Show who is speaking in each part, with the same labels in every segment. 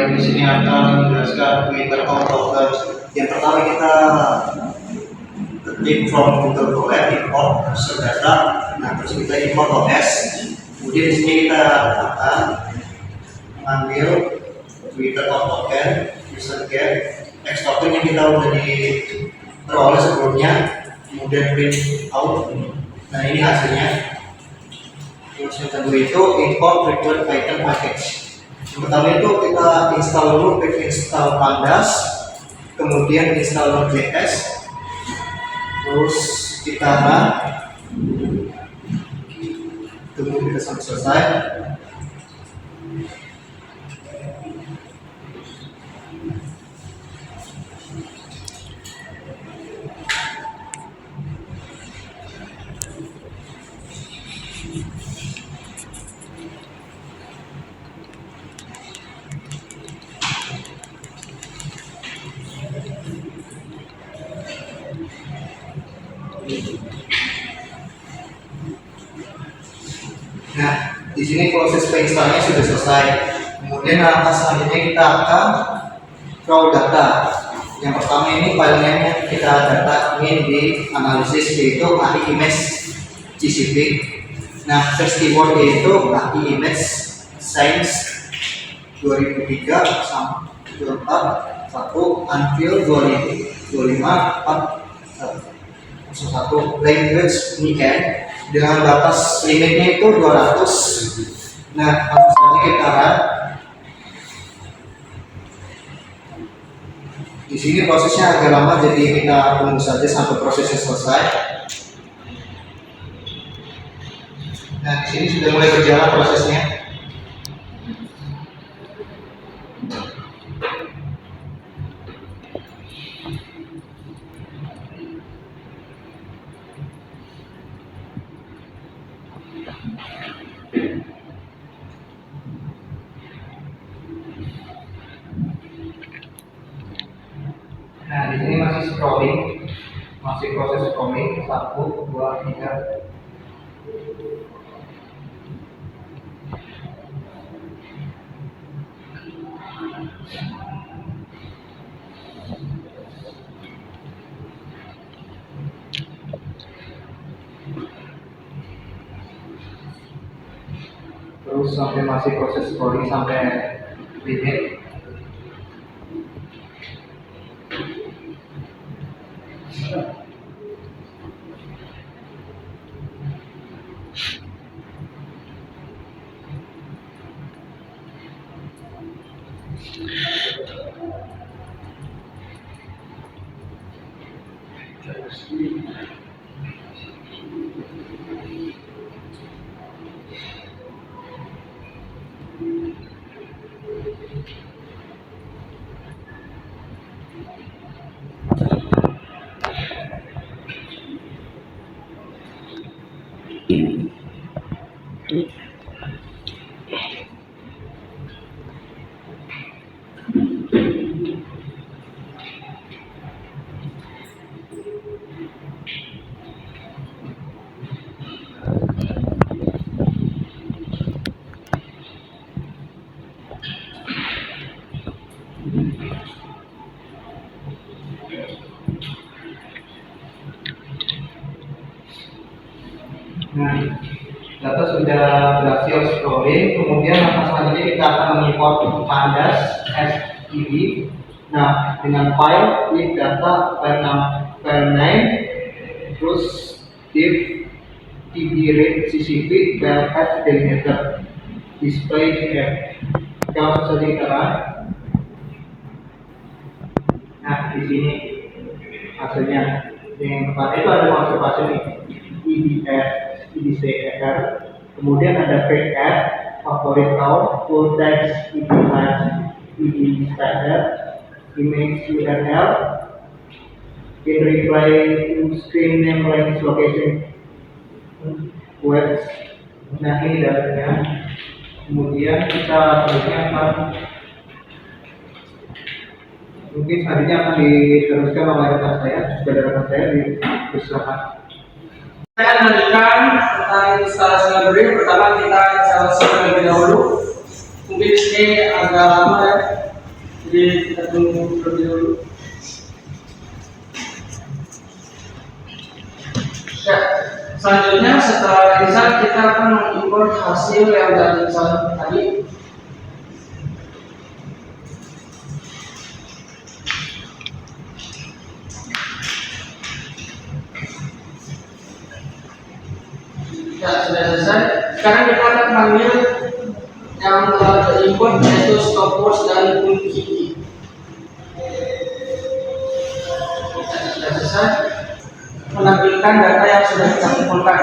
Speaker 1: Di sini akan menjelaskan Twitter Outlook. Yang pertama kita ketik from Google Colab import user data. Nah, terus kita import OS. Kemudian di sini kita akan mengambil Twitter Outlook user get text token yang kita udah diperoleh sebelumnya. Kemudian print out. Nah, ini hasilnya. Terus yang kedua itu import return item package. Yang pertama itu kita install dulu pip install pandas, kemudian install Node.js, terus kita run, tunggu kita sampai selesai. Nah, di sini proses peinstallnya sudah selesai. Kemudian langkah selanjutnya kita akan crawl data. Yang pertama ini file name yang kita data ingin di analisis yaitu API image GCP. Nah, search keyword yaitu API image science 2003 sampai 24 1 until 2025 1 language weekend dengan batas limitnya itu 200. Nah, langsung saja kita run. Di sini prosesnya agak lama, jadi kita tunggu saja sampai prosesnya selesai. Nah, di sini sudah mulai berjalan prosesnya. Nah, di sini masih scrolling, masih proses scrolling 1, 2, 3. Terus sampai masih proses scrolling sampai limit. Nah, data sudah berhasil scrolling, kemudian langkah selanjutnya kita akan mengimport pandas STB. Nah, dengan file with data file name, terus div tb rate ccp file delimiter display here. Kalau saja kita run. Nah, di sini hasilnya yang pertama itu ada observasi EDCR, kemudian ada fake add, favorite count, full text, ED line, ED standard, image URL, in reply to screen name range location web. Nah, ini datanya. Kemudian kita selanjutnya akan mungkin selanjutnya akan diteruskan oleh rekan saya, sudah ada rekan saya di silakan.
Speaker 2: Saya akan melanjutkan tentang instalasi library. Pertama kita instalasi terlebih dahulu. Mungkin ini agak lama ya. kita tunggu terlebih dahulu. Ya, selanjutnya setelah result kita akan mengimport hasil yang dari result tadi. Ya, sudah selesai. Sekarang kita akan panggil yang telah terimport, yaitu stopwatch dan kunci. Sudah selesai. Menampilkan data yang sudah kita kumpulkan.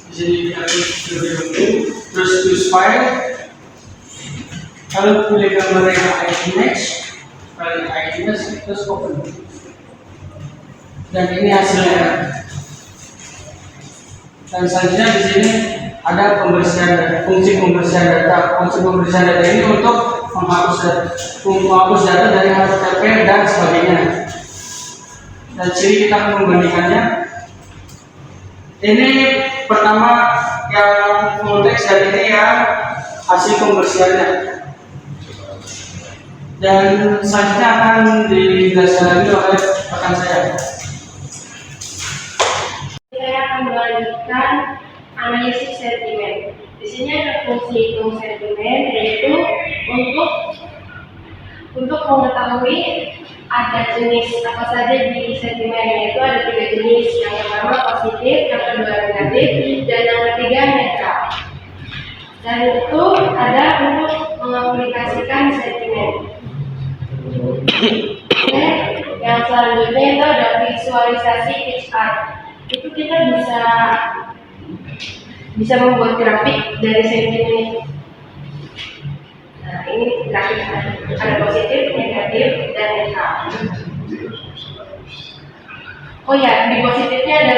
Speaker 2: Di sini kita klik terus choose file, lalu pilih gambar yang image, file image, terus open. Dan ini hasilnya. Dan selanjutnya di sini ada pembersihan data, fungsi pembersihan data. Fungsi pembersihan data ini untuk menghapus data dari HTTP dan sebagainya. Dan sini kita akan membandingkannya. Ini pertama yang full text dan ini yang hasil pembersihannya. Dan selanjutnya akan dijelaskan lagi oleh rekan saya.
Speaker 3: Saya akan melanjutkan analisis sentimen. Di sini ada fungsi hitung sentimen, yaitu untuk mengetahui ada jenis apa saja di sentimen, yaitu ada 3 jenis. Yang pertama positif, yang kedua negatif, dan yang ketiga netral. Dan itu ada untuk mengaplikasikan sentimen. Oke, yang selanjutnya itu ada visualisasi HR. Itu kita bisa membuat grafik dari sentimen. Nah, ini grafik ada positif, negatif, dan netral. Oh ya, di positifnya ada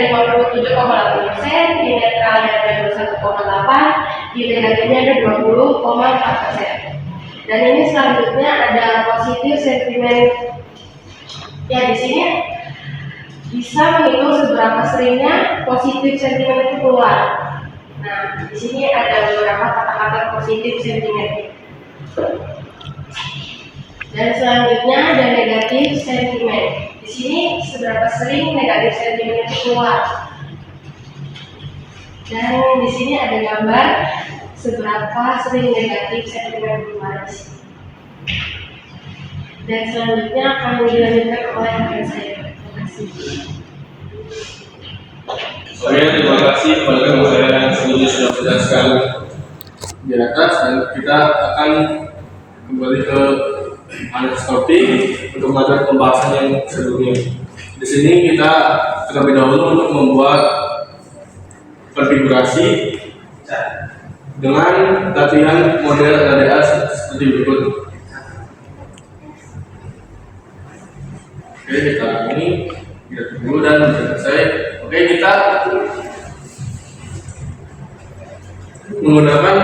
Speaker 3: 57,8%, di netralnya ada 21,8%, di negatifnya ada 20,4%. Dan ini selanjutnya ada positif sentimen. Ya, di sini bisa menghitung seberapa seringnya positif sentimen itu keluar. Nah, di sini ada beberapa kata-kata positif sentimen. Dan selanjutnya ada negatif sentimen. Di sini seberapa sering negatif sentimen itu keluar. Dan di sini ada gambar seberapa sering negatif sentimen keluar. Dan selanjutnya akan dilanjutkan oleh rekan saya. Terima kasih.
Speaker 4: Oke, terima kasih kepada rekan saya yang sebelumnya sudah menjelaskan di atas, dan kita akan kembali ke analisis topik untuk melanjutkan pembahasan yang sebelumnya. Di sini kita terlebih dahulu untuk membuat konfigurasi dengan latihan model LDA seperti berikut. Oke, kita tunggu dan selesai. Oke, kita menggunakan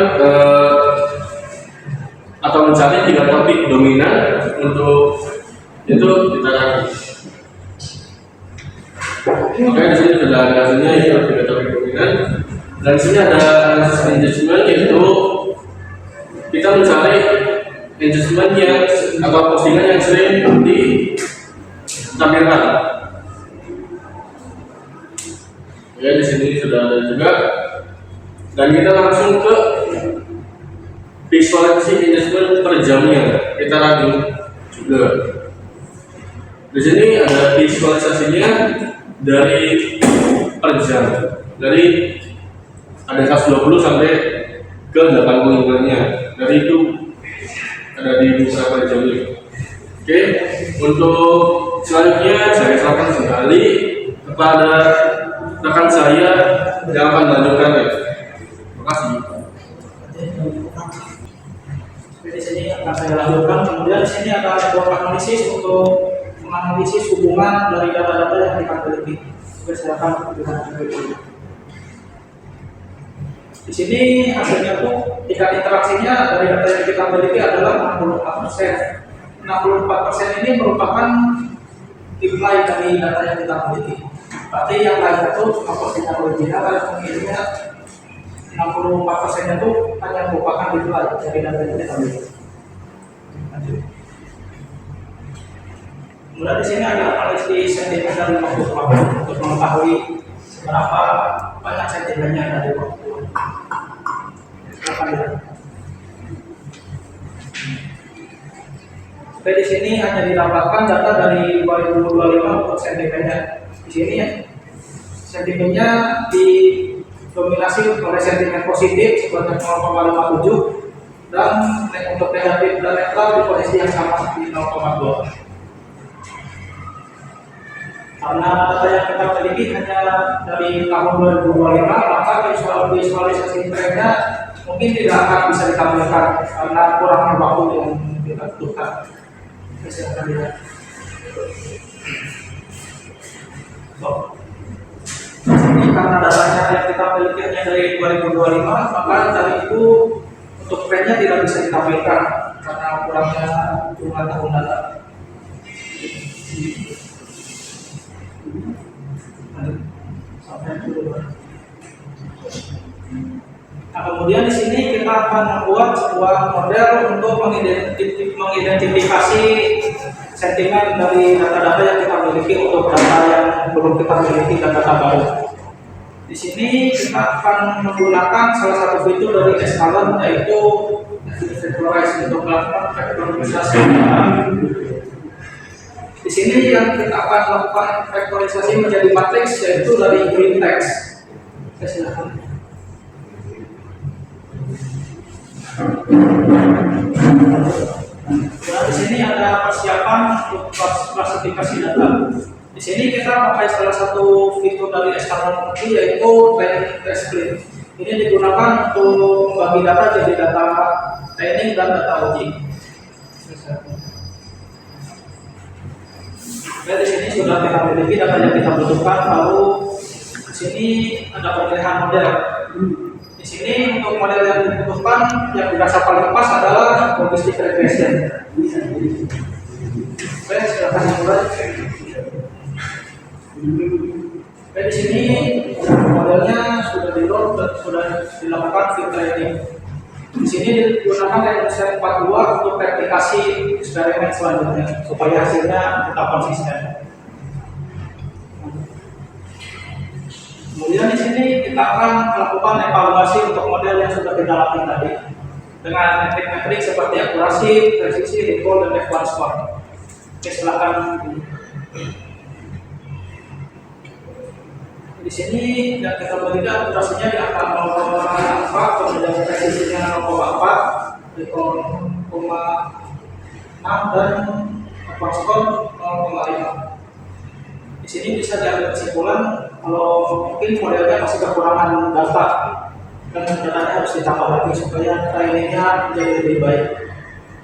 Speaker 4: atau mencari 3 topik dominan untuk itu kita lagi. Oke, di sini sudah ada hasilnya, yaitu 3 topik dominan. Dan di sini ada analisis engagement, yaitu kita mencari engagement yang atau postingan yang sering ditampilkan. Ya, di sini sudah ada juga. Dan kita langsung ke visualisasi engagement per jamnya. Kita lagi juga. Di sini ada visualisasinya dari per jam. Dari ada 120 sampai ke 80 bulannya. Dari itu ada di beberapa jamnya. Oke, untuk selanjutnya saya silakan kembali kepada rekan saya yang akan melanjutkan. Terima kasih.
Speaker 2: Di sini akan saya lanjutkan. Kemudian di sini ada sebuah analisis untuk menganalisis hubungan dari data-data yang kita teliti. Silakan dengan video. Di sini hasilnya tuh tingkat interaksinya dari data yang kita teliti adalah 64%. 64% ini merupakan nilai dari data yang kita teliti. Berarti yang lain itu cuma postingan original, dan pengirimnya 64% itu hanya merupakan nilai dari data yang kita teliti. Kemudian di sini ada analisis sentimen dari waktu ke waktu untuk mengetahui seberapa banyak sentimennya dari waktu. Silakan lihat. Oke, di sini hanya didapatkan data dari 2025 untuk sentimennya. Di sini ya, sentimennya didominasi oleh sentimen positif sebanyak 0,57 dan untuk negatif dan netral di posisi yang sama di 0,2. Karena data yang kita miliki hanya dari tahun 2025, maka visualisasi trennya mungkin tidak akan bisa ditampilkan karena kurangnya waktu yang kita butuhkan. Silakan lihat. Ini karena datanya yang kita miliki hanya dari 2025, maka dari itu untuk trennya tidak bisa ditampilkan karena kurangnya jumlah tahun data. Nah, kemudian di sini kita akan membuat sebuah model untuk mengidentifikasi sentimen dari data-data yang kita miliki untuk data yang belum kita miliki dan data baru. Di sini kita akan menggunakan salah satu fitur dari Escalon, yaitu vectorize untuk melakukan vektorisasi. Di sini yang kita akan lakukan vektorisasi menjadi matriks, yaitu dari green text. Silakan. Nah, di sini ada persiapan untuk klasifikasi data. Di sini kita pakai salah satu fitur dari Escalon, yaitu training test split. Ini digunakan untuk membagi data jadi data training dan data uji. Nah, di sini sudah kita miliki data yang kita butuhkan. Lalu di sini ada pemilihan model. Di sini untuk model yang dibutuhkan yang dirasa paling pas adalah logistic regression. Oke, silakan mulai. Oke, di sini modelnya sudah di-load dan sudah dilakukan fit training. Di sini digunakan Regressive 42 untuk replikasi eksperimen selanjutnya supaya hasilnya tetap konsisten. Kemudian di sini kita akan melakukan evaluasi untuk model yang sudah kita latih tadi dengan metrik-metrik seperti akurasi, presisi, recall, dan F1 score. Oke, silakan. Di sini yang kita berikan akurasinya di angka 0,4, kemudian presisinya 0,4, recall 0,6 dan F1 score 0,5. Di sini bisa diambil kesimpulan kalau mungkin modelnya masih kekurangan data dan datanya harus ditambah lagi supaya trainingnya menjadi lebih baik.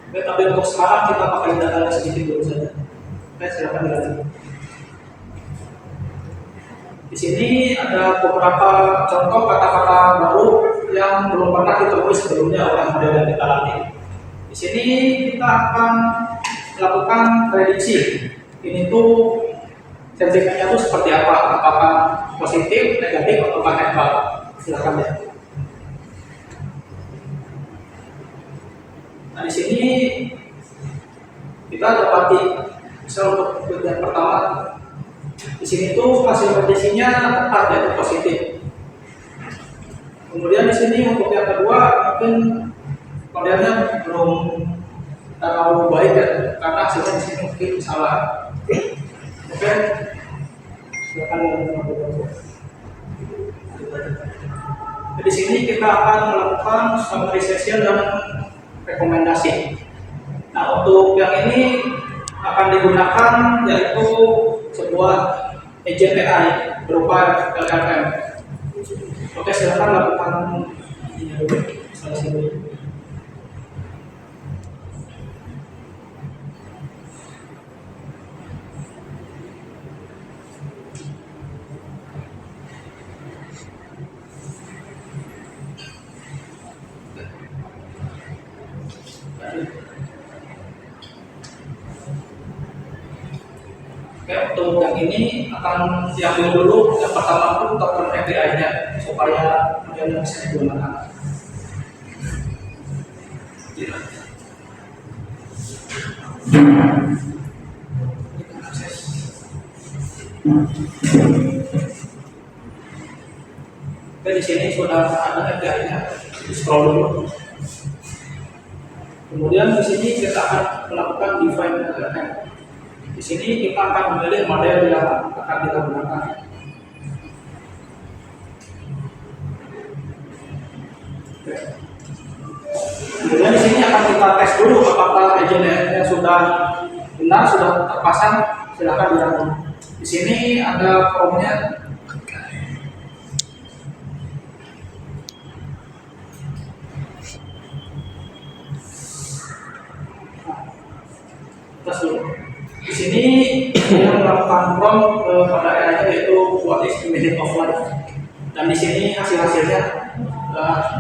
Speaker 2: Oke, tapi untuk sekarang kita pakai datanya sedikit dulu saja. Oke, silakan dilanjut. Di sini ada beberapa contoh kata-kata baru yang belum pernah ditemui sebelumnya oleh model yang kita latih. Di sini kita akan melakukan prediksi. Ini tuh sentimennya itu seperti apa? Apakah positif, negatif, atau netral? Silakan ya. Nah, di sini kita dapati misal untuk bagian pertama, di sini tuh hasil prediksinya tepat, yaitu positif. Kemudian di sini untuk yang kedua mungkin modelnya belum terlalu baik ya, karena hasilnya di sini mungkin salah. Oke, silakan. Di sini kita akan melakukan summarization dan rekomendasi. Nah, untuk yang ini akan digunakan yaitu sebuah agent AI berupa LLM. Oke, silakan lakukan ini dulu, instalasi dulu. Oke, untuk yang ini akan diambil dulu yang pertama itu token API-nya supaya modelnya bisa digunakan. Oke, di sini sudah ada API-nya. Scroll dulu. Kemudian di sini kita akan melakukan define element. Di sini kita akan memilih model yang akan kita gunakan. Oke. Kemudian di sini akan kita tes dulu apakah agent-nya sudah benar, sudah terpasang. Silakan dirangkum. Di sini ada formnya. Tes dulu. Di sini yang melakukan prompt pada AI yaitu what is the meaning of life. Dan di sini hasil-hasilnya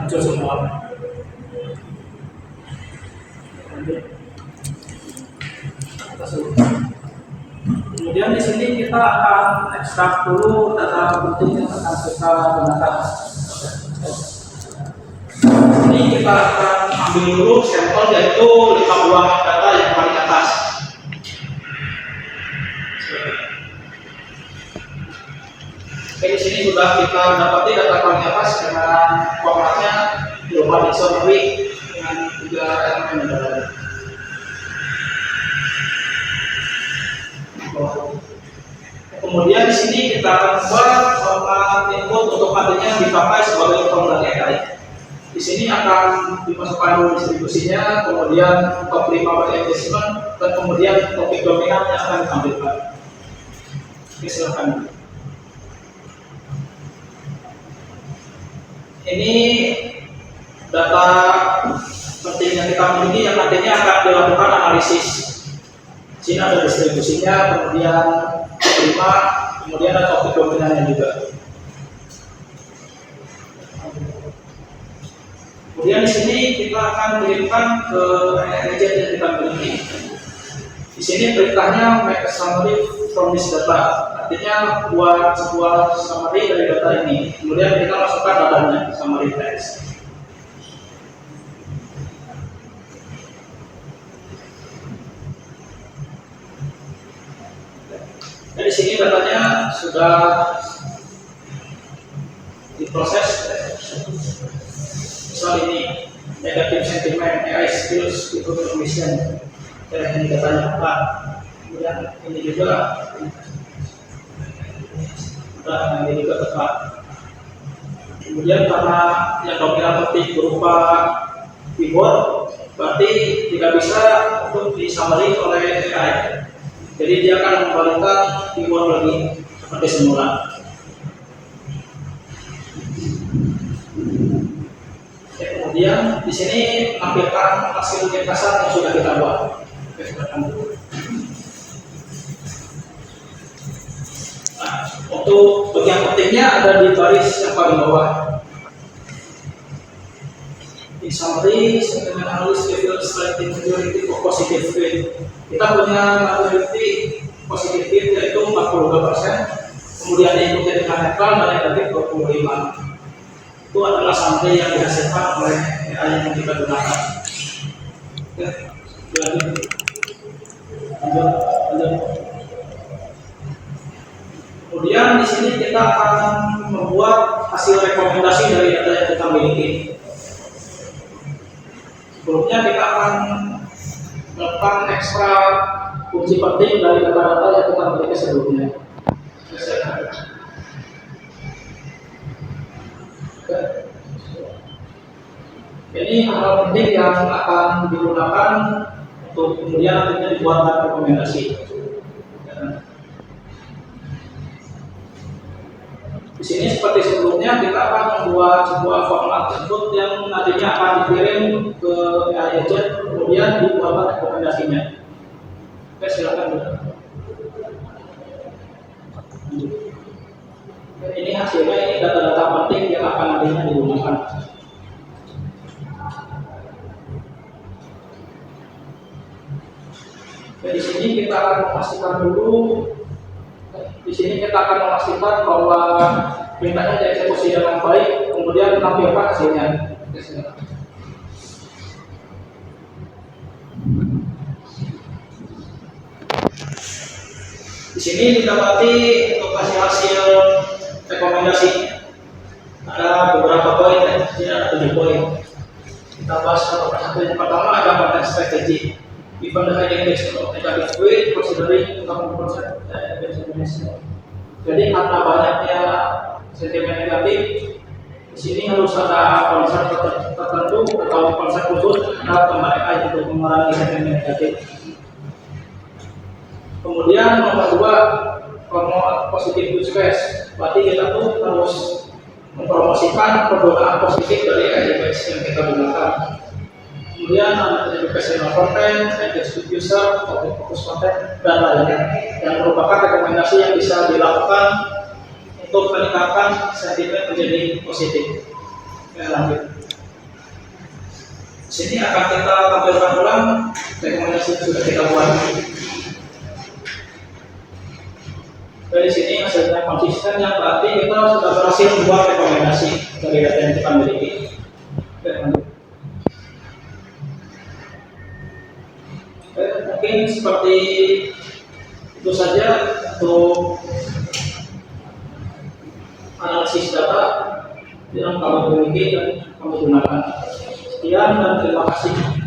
Speaker 2: muncul semua. Kemudian di sini kita akan ekstrak dulu data penting yang akan kita gunakan. Ini kita akan ambil dulu sampel yaitu 5 buah data yang paling atas. Oke, di sini sudah kita dapati data paling atas dengan formatnya global dictionary dengan 3 elemen yang berbeda. Kemudian di sini kita akan membuat format input untuk nantinya dipakai sebagai format AI. Di sini akan dimasukkan dulu distribusinya, kemudian top 5 engagement, dan kemudian topik dominan yang akan ditampilkan. Oke, silakan. Ini data penting yang kita miliki yang nantinya akan dilakukan analisis. Di sini ada distribusinya, kemudian 5, kemudian ada topik dominannya juga. Kemudian di sini kita akan kirimkan ke agent yang kita miliki. Di sini perintahnya make a summary from this data. Artinya buat sebuah summary dari data ini. Kemudian kita masukkan datanya, summary text. Dan di sini datanya sudah diproses. Misal ini negative sentiment, AI skills, information, dan ini datanya apa? Kemudian ini juga, dan ini juga tepat. Kemudian karena yang dominan penting berupa keyboard, berarti tidak bisa untuk disummary oleh AI. Jadi dia akan mengembalikan keyboard lagi seperti semula. Kemudian di sini menampilkan hasil ringkasan yang sudah kita buat. Nah, untuk bagian pentingnya ada di baris yang paling bawah. In summary, sentiment analysis reveals slightly majority of positive fit. Kita punya majority positive fit yaitu 42%, kemudian diikuti dengan netral dan negatif 25%. Itu adalah summary yang dihasilkan oleh AI yang kita gunakan. Oke, lanjut. Kemudian di sini kita akan membuat hasil rekomendasi dari data yang kita miliki. Sebelumnya kita akan melakukan ekstra kunci penting dari data-data yang kita miliki sebelumnya. Ini hal penting yang akan digunakan untuk kemudian nantinya dibuatkan rekomendasi. Di sini seperti sebelumnya kita akan membuat sebuah format input yang nantinya akan dikirim ke AI agent, kemudian dibuatkan rekomendasinya. Oke, silakan. Ini hasilnya, ini data-data penting yang akan nantinya digunakan. Di sini kita akan memastikan dulu. Di sini kita akan memastikan bahwa perintahnya dieksekusi dengan baik, kemudian menampilkan hasilnya. Di Di sini didapati untuk hasil rekomendasi ada beberapa poin, ada 7 poin. Kita bahas satu persatu. Yang pertama ada content strategi. Even the hiding text of negative weight, considering common concept dan Indonesia. Jadi karena banyaknya sentimen negatif, di sini harus ada konsep tertentu atau konsep khusus untuk mereka untuk mengurangi sentimen negatif. Kemudian nomor 2, promote positive use case. Berarti kita tuh harus mempromosikan penggunaan positif dari device yang kita gunakan. Kemudian ada educational content, engage with user, topik fokus content, dan lainnya yang merupakan rekomendasi yang bisa dilakukan untuk meningkatkan sentimen menjadi positif. Lanjut. Di sini akan kita tampilkan ulang rekomendasi yang sudah kita buat. Dari sini hasilnya konsisten, yang berarti kita sudah berhasil membuat rekomendasi dari data yang kita miliki. Mungkin seperti itu saja untuk analisis data yang kami miliki dan kami gunakan. Sekian dan terima kasih.